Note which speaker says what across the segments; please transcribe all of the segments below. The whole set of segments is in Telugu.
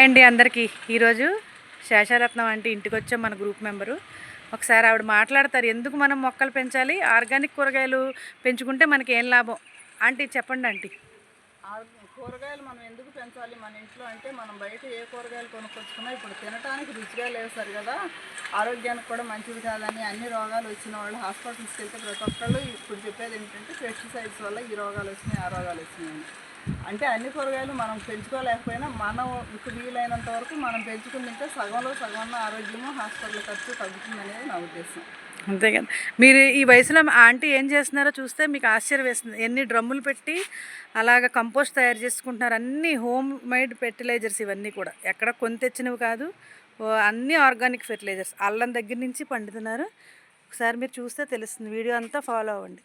Speaker 1: అండి అందరికీ ఈరోజు శేషారత్నం అంటే ఇంటికి వచ్చాం మన గ్రూప్ మెంబరు. ఒకసారి ఆవిడ మాట్లాడతారు, ఎందుకు మనం మొక్కలు పెంచాలి, ఆర్గానిక్ కూరగాయలు పెంచుకుంటే మనకి ఏం లాభం ఆంటీ చెప్పండి. ఆంటీ
Speaker 2: కూరగాయలు మనం ఎందుకు పెంచాలి మన ఇంట్లో అంటే, మనం బయట ఏ కూరగాయలు కొనుక్కొచ్చుకున్నా ఇప్పుడు తినడానికి రుచిగా లేస్తారు కదా, ఆరోగ్యానికి కూడా మంచిది కాదని అన్ని రోగాలు వచ్చిన వాళ్ళు హాస్పిటల్స్కి వెళ్తే ప్రతి ఒక్కళ్ళు ఇప్పుడు చెప్పేది ఏంటంటే పెస్టిసైడ్స్ వల్ల ఈ రోగాలు వచ్చినాయి ఆ రోగాలు వచ్చినాయి. అంటే అన్ని కూరగాయలు మనం పెంచుకోలేకపోయినా మనం ఇప్పుడు వీలైనంత వరకు మనం పెంచుకుంటే సగంలో సగం ఆరోగ్యము హాస్పిటల్ ఖర్చు తగ్గుతుంది అనేది నా ఉద్దేశం.
Speaker 1: అంతే కదా. మీరు ఈ వయసులో ఆంటీ ఏం చేస్తున్నారో చూస్తే మీకు ఆశ్చర్యం వేస్తుంది. ఎన్ని డ్రమ్ములు పెట్టి అలాగ కంపోస్ట్ తయారు చేసుకుంటున్నారు. అన్నీ హోమ్ మేడ్ ఫెర్టిలైజర్స్, ఇవన్నీ కూడా ఎక్కడ కొని తెచ్చినవి కాదు, అన్నీ ఆర్గానిక్ ఫెర్టిలైజర్స్. అల్లం దగ్గర నుంచి పండుతున్నారు. ఒకసారి మీరు చూస్తే తెలుస్తుంది. వీడియో అంతా ఫాలో అవ్వండి.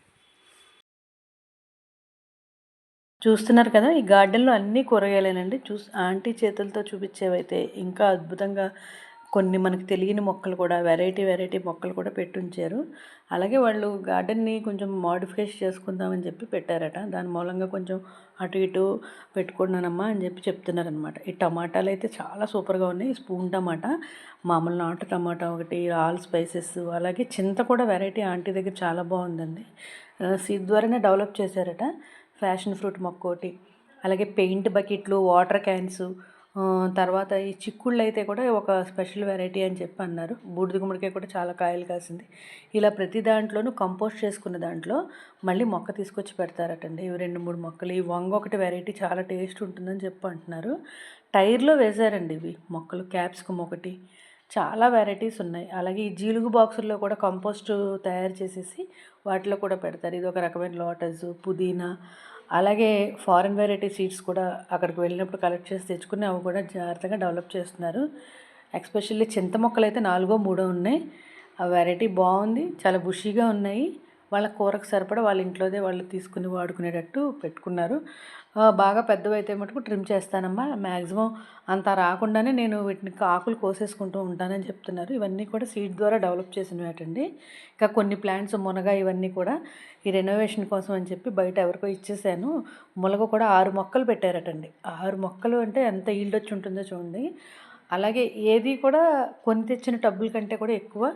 Speaker 1: చూస్తున్నారు కదా, ఈ గార్డెన్లో అన్నీ కూరగాయలేనండి. ఆంటీ చేతులతో చూపించేవైతే ఇంకా అద్భుతంగా కొన్ని మనకు తెలియని మొక్కలు కూడా, వెరైటీ మొక్కలు కూడా పెట్టుంచారు. అలాగే వాళ్ళు గార్డెన్ని కొంచెం మోడిఫికేషన్ చేసుకుందామని చెప్పి పెట్టారట. దాని మూలంగా కొంచెం అటు ఇటు పెట్టుకున్నానమ్మా అని చెప్పి చెప్తున్నారనమాట. ఈ టమాటాలు అయితే చాలా సూపర్గా ఉన్నాయి. స్పూన్ టమాటా, మామూలు నాటు టమాటా ఒకటి, ఆల్ స్పైసెస్, అలాగే చింత కూడా వెరైటీ ఆంటీ దగ్గర చాలా బాగుందండి. సీడ్ ద్వారానే డెవలప్ చేశారట. ఫ్యాషన్ ఫ్రూట్ మొక్క ఒకటి, అలాగే పెయింట్ బకెట్లు, వాటర్ క్యాన్స్, తర్వాత ఈ చిక్కుళ్ళు అయితే కూడా ఒక స్పెషల్ వెరైటీ అని చెప్పి అన్నారు. బూడిద గుమ్మడికాయ కూడా చాలా కాయలు కాసింది. ఇలా ప్రతి దాంట్లోనూ కంపోస్ట్ చేసుకున్న దాంట్లో మళ్ళీ మొక్క తీసుకొచ్చి పెడతారటండి. ఇవి 2-3 మొక్కలు. ఈ వంగ ఒకటి వెరైటీ చాలా టేస్ట్ ఉంటుందని చెప్పి అంటున్నారు. టైర్లో వేశారండి ఇవి మొక్కలు. క్యాప్సికమ్ ఒకటి, చాలా వెరైటీస్ ఉన్నాయి. అలాగే ఈ జీలుగు బాక్సుల్లో కూడా కంపోస్ట్ తయారు చేసేసి వాటిలో కూడా పెడతారు. ఇది ఒక రకమైన లోటస్, పుదీనా, అలాగే ఫారెన్ వెరైటీ సీడ్స్ కూడా అక్కడికి వెళ్ళినప్పుడు కలెక్ట్ చేసి తెచ్చుకుని అవి కూడా జాగ్రత్తగా డెవలప్ చేస్తున్నారు. ఎస్పెషల్లీ చింత మొక్కలు అయితే 4-3 ఉన్నాయి. ఆ వెరైటీ బాగుంది, చాలా బుషీగా ఉన్నాయి. వాళ్ళ కూరకు సరిపడా వాళ్ళ ఇంట్లోదే వాళ్ళు తీసుకుని వాడుకునేటట్టు పెట్టుకున్నారు. బాగా పెద్దవైతే మటుకు ట్రిమ్ చేస్తానమ్మా, మ్యాక్సిమం అంత రాకుండానే నేను వీటిని ఆకులు కోసేసుకుంటూ ఉంటానని చెప్తున్నారు. ఇవన్నీ కూడా సీడ్ ద్వారా డెవలప్ చేసినవేటండి. ఇంకా కొన్ని ప్లాంట్స్, మునగ, ఇవన్నీ కూడా ఈ రెనోవేషన్ కోసం అని చెప్పి బయట ఎవరికో ఇచ్చేసాను. మునగ కూడా 6 మొక్కలు పెట్టారటండి. 6 మొక్కలు అంటే ఎంత ఈల్డ్ వచ్చి ఉంటుందో చూడండి. అలాగే ఏది కూడా కొని తెచ్చిన టబ్బుల కంటే కూడా ఎక్కువ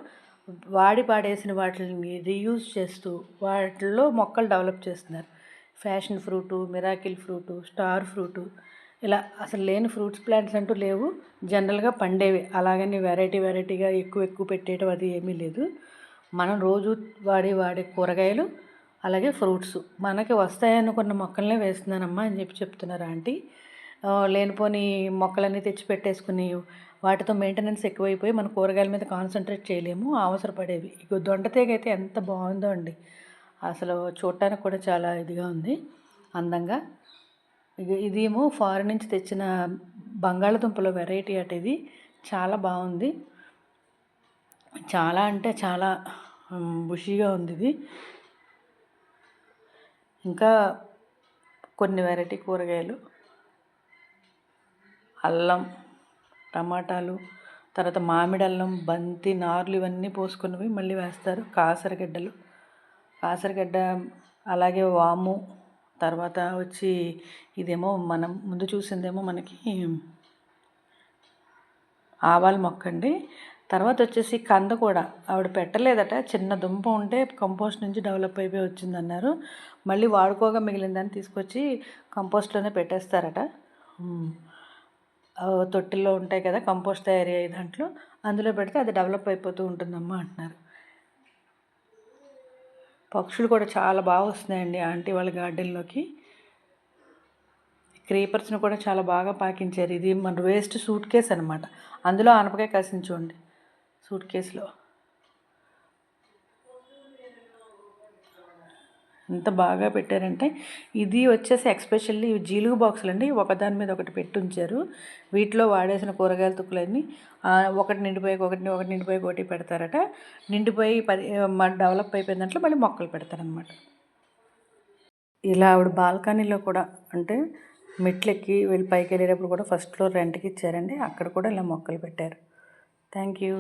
Speaker 1: వాడి పాడేసిన వాటిని రీయూజ్ చేస్తూ వాటిల్లో మొక్కలు డెవలప్ చేస్తున్నారు. Fashion fruit, miracle fruit, star fruit, ఇలా అసలు లేని ఫ్రూట్స్ ప్లాంట్స్ అంటూ లేవు. జనరల్గా పండేవి. అలాగని వెరైటీగా ఎక్కువ పెట్టేయడం అది ఏమీ లేదు. మనం రోజు వాడే కూరగాయలు, అలాగే ఫ్రూట్స్ మనకి వస్తాయనుకున్న మొక్కలనే వేస్తున్నానమ్మా అని చెప్పి చెప్తున్నారు ఆంటీ. లేనిపోని మొక్కలన్నీ తెచ్చి పెట్టేసుకుని వాటితో మెయింటెనెన్స్ ఎక్కువైపోయి మన కూరగాయల మీద కాన్సన్ట్రేట్ చేయలేము, అవసరపడేవి. ఇక దొండతీగ అయితే ఎంత బాగుందో అండి, అసలు చూడటానికి కూడా చాలా ఇదిగా ఉంది, అందంగా. ఇదేమో ఫారెన్ నుంచి తెచ్చిన బంగాళదుంపల వెరైటీ అట. ఇది చాలా బాగుంది, చాలా అంటే చాలా బుషీగా ఉంది ఇది. ఇంకా కొన్ని వెరైటీ కూరగాయలు, అల్లం, టమాటాలు, తర్వాత మామిడి అల్లం, బంతి, నార్లు, ఇవన్నీ పోసుకున్నవి మళ్ళీ వేస్తారు. కాసరగడ్డ, అలాగే వాము, తర్వాత వచ్చి ఇదేమో మనం ముందు చూసిందేమో మనకి ఆవాల మొక్క అండి. తర్వాత వచ్చేసి కంద కూడా ఆవిడ పెట్టలేదట. చిన్న దుంప ఉంటే కంపోస్ట్ నుంచి డెవలప్ అయిపోయి వచ్చిందన్నారు. మళ్ళీ వాడుకోగా మిగిలిన దాన్ని తీసుకొచ్చి కంపోస్ట్లోనే పెట్టేస్తారట. తొట్టిల్లో ఉంటాయి కదా కంపోస్ట్ తయారయ్యే దాంట్లో, అందులో పెడితే అది డెవలప్ అయిపోతూ ఉంటుందమ్మా అంటున్నారు. పక్షులు కూడా చాలా బాగా వస్తున్నాయండి ఆంటీ వాళ్ళ గార్డెన్లోకి. క్రీపర్స్ని కూడా చాలా బాగా పాకించారు. ఇది మన వేస్ట్ సూట్ కేస్ అనమాట. అందులో ఆనపకాయ కాసింది చూడండి సూట్ కేసులో. ఎంత బాగా పెట్టారంటే, ఇది వచ్చేసి ఎస్పెషల్లీ జీలుగు బాక్సులు అండి. ఒకదాని మీద ఒకటి పెట్టి ఉంచారు. వీటిలో వాడేసిన కూరగాయల తుక్కులన్నీ ఒకటి నిండిపోయి ఒకటి పెడతారట. నిండిపోయి డెవలప్ అయిపోయిన దాంట్లో మళ్ళీ మొక్కలు పెడతారనమాట. ఇలా ఆవిడ బాల్కనీలో కూడా, అంటే మెట్లెక్కి వెళ్ళి పైకి వెళ్ళేటప్పుడు కూడా ఫస్ట్ ఫ్లోర్ రెంట్కి ఇచ్చారండి. అక్కడ కూడా ఇలా మొక్కలు పెట్టారు. Thank you.